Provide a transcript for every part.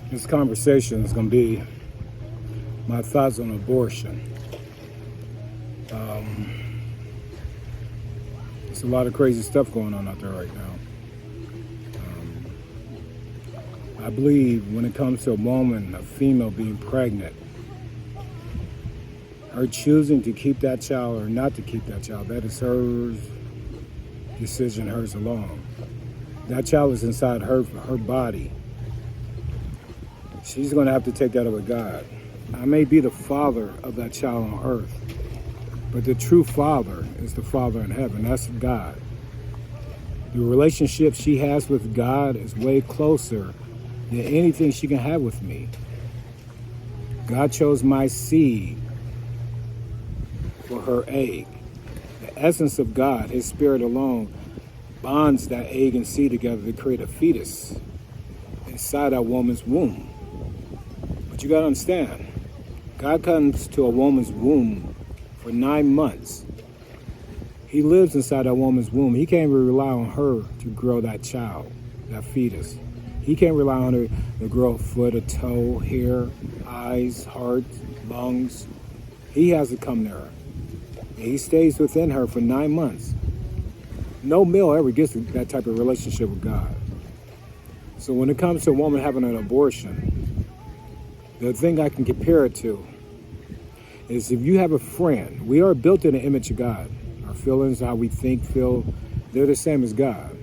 This conversation is going to be my thoughts on abortion. There's a lot of crazy stuff going on out there right now. I believe when it comes to a woman, a female being pregnant, her choosing to keep that child or not to keep that child, that is her decision, hers alone. That child is inside her body. She's going to have to take that up with God. I may be the father of that child on earth, but the true father is the Father in heaven. That's God. The relationship she has with God is way closer than anything she can have with me. God chose my seed for her egg. The essence of God, His Spirit alone, bonds that egg and seed together to create a fetus inside that woman's womb. But you got to understand, God comes to a woman's womb for 9 months. He lives inside that woman's womb. He can't even rely on her to grow that child, that fetus. He can't rely on her to grow a foot, a toe, hair, eyes, heart, lungs. He has to come there. And He stays within her for 9 months. No male ever gets that type of relationship with God. So when it comes to a woman having an abortion, the thing I can compare it to is if you have a friend. We are built in the image of God. Our feelings, how we think, feel, they're the same as God.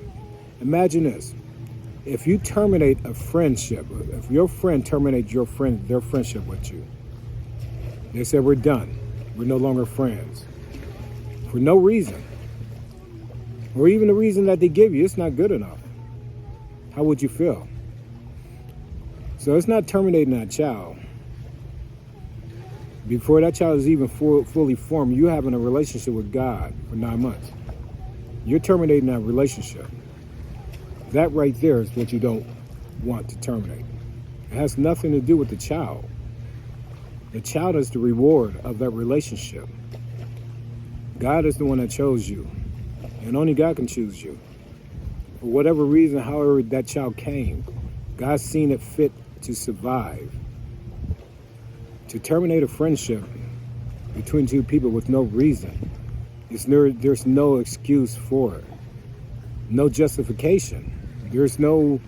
Imagine this. If you terminate a friendship, if your friend terminates their friendship with you, they say, we're done. We're no longer friends. For no reason. Or even the reason that they give you, it's not good enough. How would you feel? So it's not terminating that child. Before that child is even fully formed, you're having a relationship with God for 9 months. You're terminating that relationship. That right there is what you don't want to terminate. It has nothing to do with the child. The child is the reward of that relationship. God is the one that chose you. And only God can choose you. For whatever reason, however that child came, God's seen it fit to survive. To terminate a friendship between two people with no reason, there's no excuse for it. No justification. There's no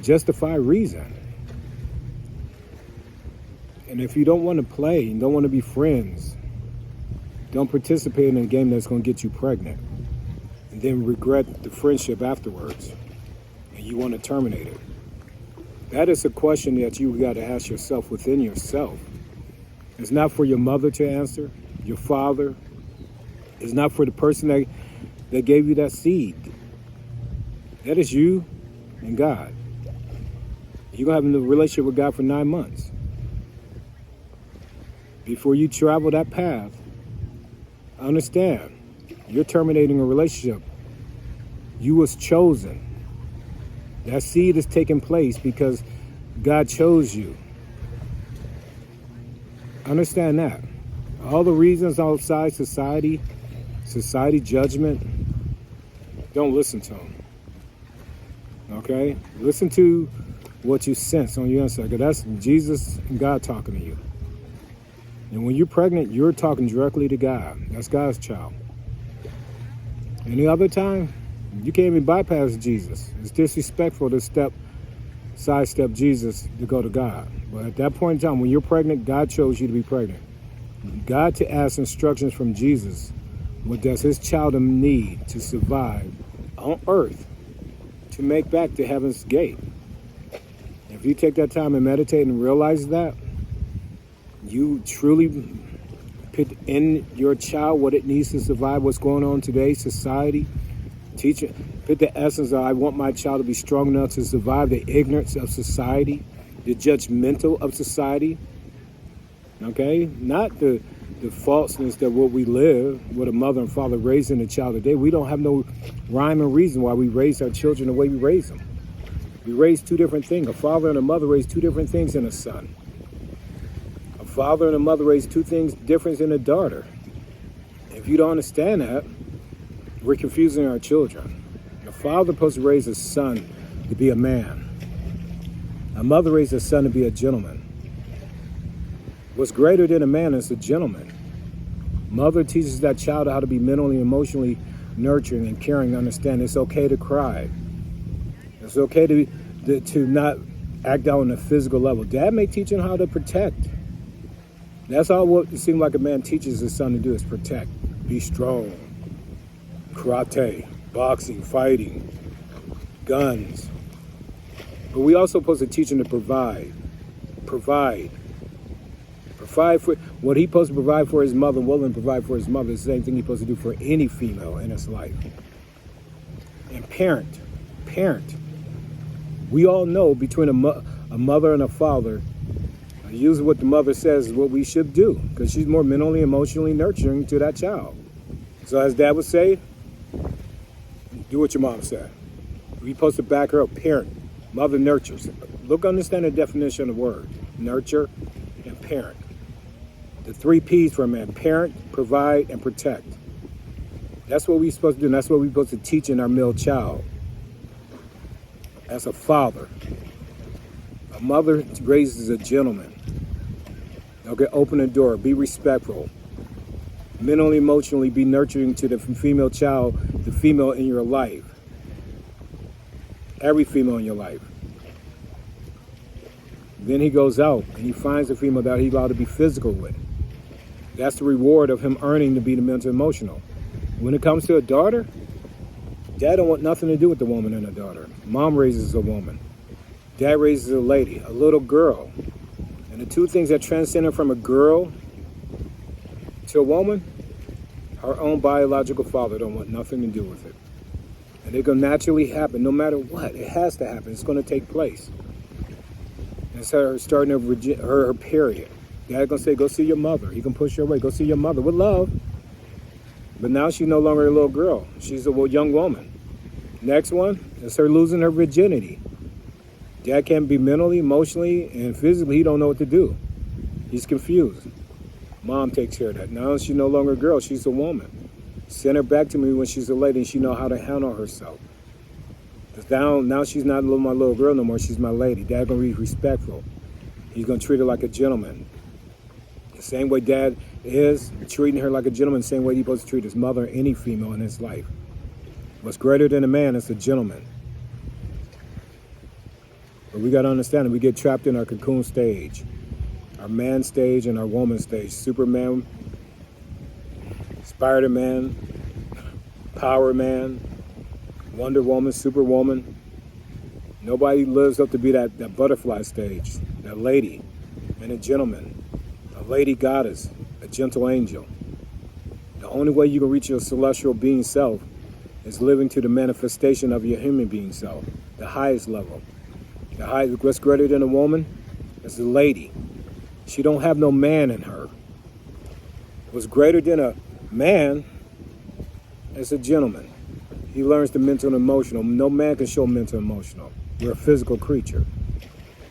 justified reason. And if you don't want to play and don't want to be friends, don't participate in a game that's going to get you pregnant and then regret the friendship afterwards and you want to terminate it. That is a question that you got to ask yourself within yourself. It's not for your mother to answer, your father. It's not for the person that gave you that seed. That is you and God. You're going to have a relationship with God for 9 months. Before you travel that path, understand, you're terminating a relationship. You was chosen. That seed is taking place because God chose you. Understand that. All the reasons outside society judgment, don't listen to them. Okay? Listen to what you sense on your inside. Because that's Jesus and God talking to you. And when you're pregnant, you're talking directly to God. That's God's child. Any other time, you can't even bypass Jesus. It's disrespectful to sidestep Jesus to go to God. But at that point in time, when you're pregnant, God chose you to be pregnant. God to ask instructions from Jesus. What does His child need to survive on earth to make back to heaven's gate? If you take that time and meditate and realize that, you truly put in your child what it needs to survive, what's going on today, society. Teach it, put the essence of, I want my child to be strong enough to survive the ignorance of society, the judgmental of society. Okay? Not the falseness that what we live, what a mother and father raising a child today. We don't have no rhyme and reason why we raise our children the way we raise them. We raise two different things. A father and a mother raise two different things in a son. A father and a mother raise two things different in a daughter. If you don't understand that, we're confusing our children. The father is supposed to raise his son to be a man. A mother raised a son to be a gentleman. What's greater than a man is a gentleman. Mother teaches that child how to be mentally, emotionally nurturing and caring, understand it's okay to cry. It's okay to not act out on a physical level. Dad may teach him how to protect. That's all what it seems like a man teaches his son to do is protect. Be strong. Karate, boxing, fighting, guns. But we also supposed to teach him to provide. Provide for what he's supposed to provide for his mother, willing to provide for his mother, is the same thing he's supposed to do for any female in his life. And parent. We all know between a mother and a father, usually what the mother says is what we should do, because she's more mentally, emotionally nurturing to that child. So as Dad would say, do what your mom said. We're supposed to back her up. Parent. Mother nurtures. Understand the definition of the word. Nurture and parent. The 3 P's for a man: parent, provide, and protect. That's what we're supposed to do, and that's what we're supposed to teach in our male child. As a father, a mother raises a gentleman. Okay, open the door, be respectful. Mentally, emotionally, be nurturing to the female child, the female in your life. Every female in your life. Then he goes out and he finds a female that he's allowed to be physical with. That's the reward of him earning to be the mental emotional. When it comes to a daughter, Dad don't want nothing to do with the woman and a daughter. Mom raises a woman. Dad raises a lady, a little girl. And the 2 things that transcend her from a girl to a woman, her own biological father don't want nothing to do with it. And they're going to naturally happen no matter what. It has to happen. It's going to take place. It's her starting her period. Dad's going to say, go see your mother. He can push her away. Go see your mother with love. But now she's no longer a little girl. She's a young woman. Next one is her losing her virginity. Dad can't be mentally, emotionally, and physically. He don't know what to do. He's confused. Mom takes care of that. Now she's no longer a girl. She's a woman. Send her back to me when she's a lady and she know how to handle herself. Now she's not my little girl no more. She's my lady. Dad going to be respectful. He's going to treat her like a gentleman. The same way Dad is treating her like a gentleman, the same way he's supposed to treat his mother, any female in his life. What's greater than a man is a gentleman. But we got to understand that we get trapped in our cocoon stage, our man stage and our woman stage. Superman, Spider-Man, Power Man, Wonder Woman, Superwoman. Nobody lives up to be that butterfly stage, that lady and a gentleman, a lady goddess, a gentle angel. The only way you can reach your celestial being self is living to the manifestation of your human being self, the highest level. What's greater than a woman is a lady. She don't have no man in her. What's greater than a man is a gentleman. He learns the mental and emotional. No man can show mental and emotional. We're a physical creature.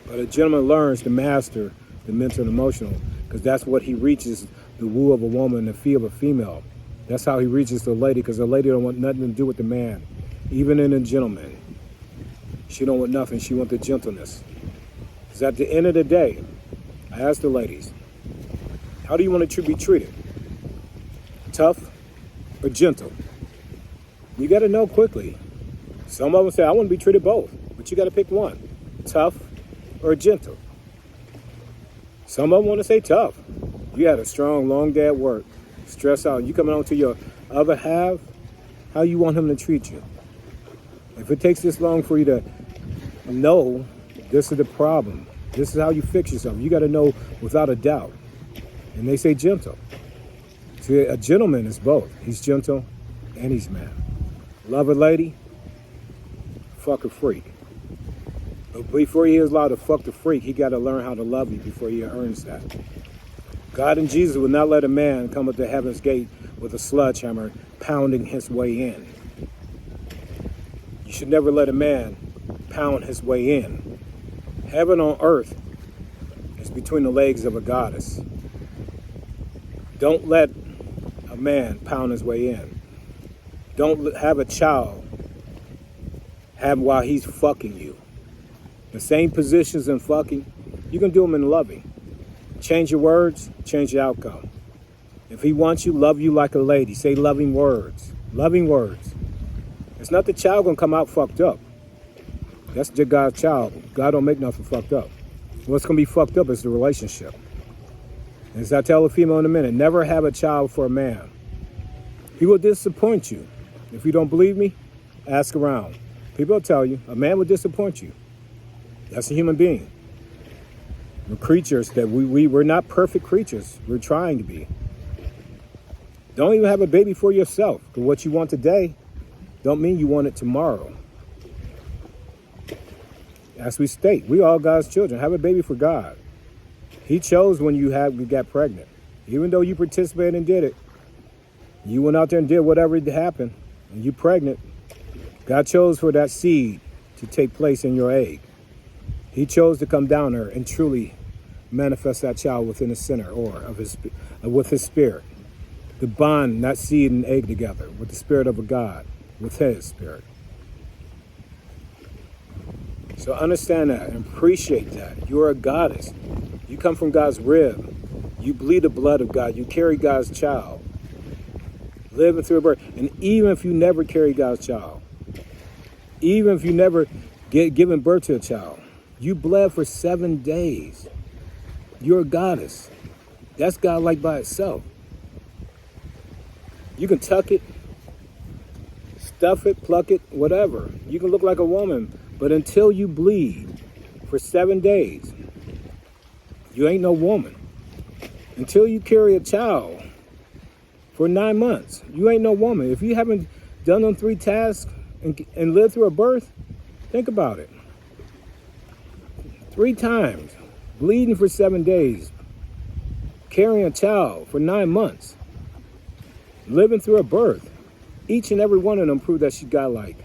But a gentleman learns to master the mental and emotional, because that's what he reaches the woo of a woman, the feel of a female. That's how he reaches the lady, because the lady don't want nothing to do with the man. Even in a gentleman, she don't want nothing. She wants the gentleness. Because at the end of the day, I ask the ladies, how do you want to be treated? Tough or gentle? You got to know quickly. Some of them say, I want to be treated both. But you got to pick one. Tough or gentle. Some of them want to say tough. You had a strong, long day at work. Stress out. You coming on to your other half, how you want him to treat you. If it takes this long for you to know, this is the problem. This is how you fix yourself. You got to know without a doubt. And they say gentle. See, a gentleman is both. He's gentle and he's man. Love a lady, fuck a freak. But before he is allowed to fuck the freak, he got to learn how to love you before he earns that. God and Jesus would not let a man come up to heaven's gate with a sledgehammer pounding his way in. You should never let a man pound his way in. Heaven on earth is between the legs of a goddess. Don't let a man pound his way in. Don't have a child have while he's fucking you. The same positions in fucking, you can do them in loving. Change your words, change the outcome. If he wants you, love you like a lady. Say loving words. Loving words. It's not the child going to come out fucked up. That's just God's child. God don't make nothing fucked up. What's going to be fucked up is the relationship. As I tell a female in a minute, never have a child for a man. He will disappoint you. If you don't believe me, ask around. People will tell you, a man will disappoint you. That's a human being. We're creatures that we're not perfect creatures. We're trying to be. Don't even have a baby for yourself. Because what you want today don't mean you want it tomorrow. As we state, we all God's children. Have a baby for God. He chose when you got pregnant. Even though you participated and did it. You went out there and did whatever happened. And you pregnant. God chose for that seed to take place in your egg. He chose to come down there and truly manifest that child within the center or of with his spirit. To bond that seed and egg together with the spirit of a God, with his spirit. So understand that and appreciate that. You're a goddess. You come from God's rib. You bleed the blood of God. You carry God's child. Living through a birth. And even if you never carry God's child, even if you never given birth to a child, you bled for 7 days. You're a goddess. That's God-like by itself. You can tuck it, stuff it, pluck it, whatever. You can look like a woman, but until you bleed for 7 days, you ain't no woman. Until you carry a child for 9 months, you ain't no woman. If you haven't done them 3 tasks and lived through a birth, think about it. 3 times, bleeding for 7 days, carrying a child for 9 months, living through a birth. Each and every one of them prove that she's godlike.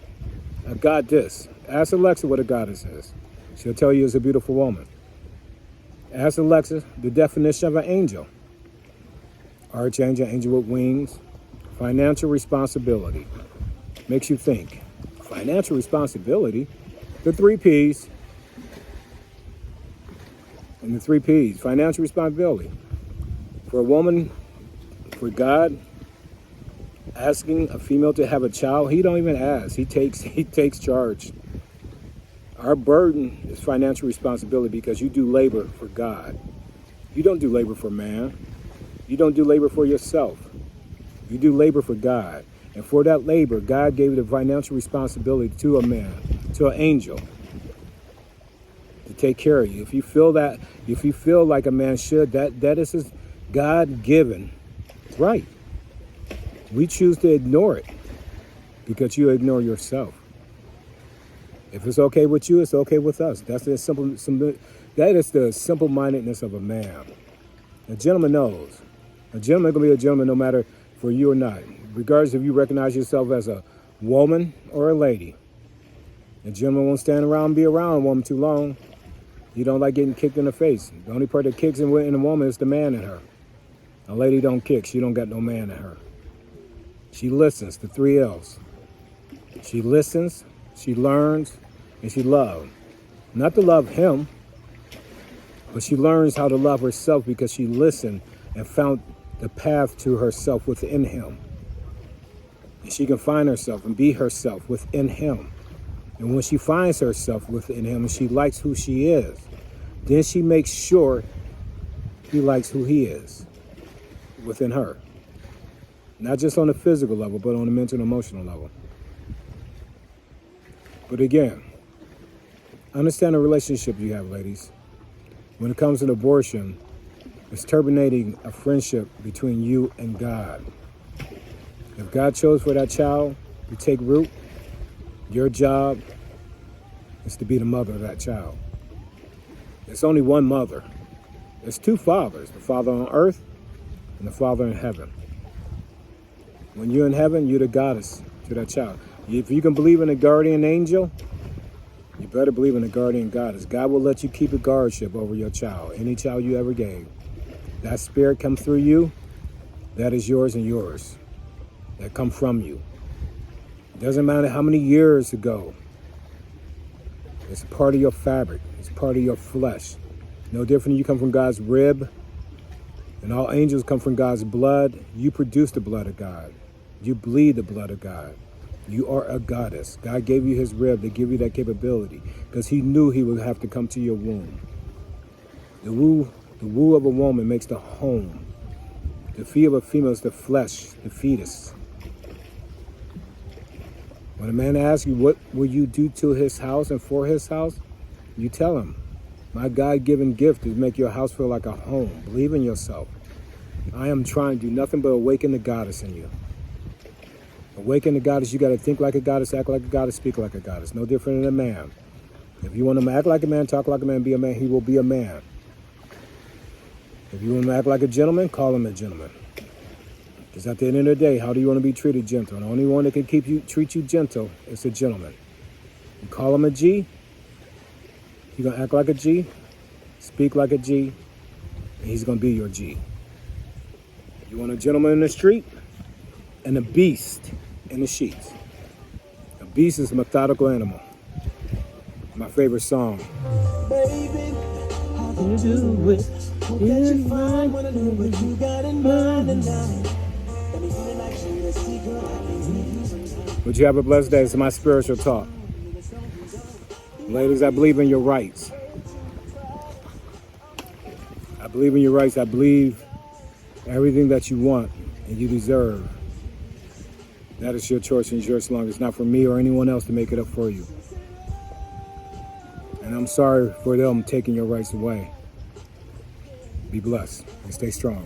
A goddess. Ask Alexa what a goddess is. She'll tell you it's a beautiful woman. Ask Alexa the definition of an angel. Archangel, angel with wings. Financial responsibility. Makes you think. Financial responsibility? The 3 P's. And the 3 P's. Financial responsibility. For a woman, for God, asking a female to have a child, he don't even ask. He takes charge. Our burden is financial responsibility because you do labor for God. You don't do labor for man. You don't do labor for yourself. You do labor for God. And for that labor, God gave the financial responsibility to a man, to an angel, to take care of you. If you feel like a man should, that is his God-given right. We choose to ignore it because you ignore yourself. If it's okay with you, it's okay with us. That is the simple-mindedness of a man. A gentleman knows. A gentleman can be a gentleman no matter for you or not. Regardless if you recognize yourself as a woman or a lady. A gentleman won't stand around and be around a woman too long. You don't like getting kicked in the face. The only part that kicks in a woman is the man in her. A lady don't kick. She don't got no man in her. She listens, the 3 L's. She listens, she learns, and she loves. Not to love him, but she learns how to love herself because she listened and found the path to herself within him. And she can find herself and be herself within him. And when she finds herself within him and she likes who she is, then she makes sure he likes who he is within her. Not just on the physical level, but on the mental and emotional level. But again, understand the relationship you have, ladies. When it comes to abortion, it's terminating a friendship between you and God. If God chose for that child to take root, your job is to be the mother of that child. It's only one mother. There's 2 fathers, the Father on earth and the Father in heaven. When you're in heaven, you're the goddess to that child. If you can believe in a guardian angel, you better believe in a guardian goddess. God will let you keep a guardianship over your child, any child you ever gave. That spirit comes through you, that is yours and yours. That come from you. It doesn't matter how many years ago. It's a part of your fabric. It's part of your flesh. No different. You come from God's rib, and all angels come from God's blood. You produce the blood of God. You bleed the blood of God. You are a goddess. God gave you his rib to give you that capability because he knew he would have to come to your womb. The womb of a woman makes the home. The fee of a female is the flesh, the fetus. When a man asks you, what will you do to his house and for his house? You tell him, my God-given gift is make your house feel like a home. Believe in yourself. I am trying to do nothing but awaken the goddess in you. Awaken the goddess, you got to think like a goddess, act like a goddess, speak like a goddess. No different than a man. If you want him to act like a man, talk like a man, be a man, he will be a man. If you want him to act like a gentleman, call him a gentleman. Because at the end of the day, how do you want to be treated gentle? The only one that can treat you gentle is a gentleman. You call him a G, he's going to act like a G, speak like a G, and he's going to be your G. You want a gentleman in the street and a beast in the sheets. A beast is a methodical animal. My favorite song. Baby, how you do it? Hope that you find what I know what you got in mind tonight. Would you have a blessed day? It's my spiritual talk. Ladies, I believe in your rights. I believe in your rights. I believe everything that you want and you deserve. That is your choice and it's yours long. It's not for me or anyone else to make it up for you. And I'm sorry for them taking your rights away. Be blessed and stay strong.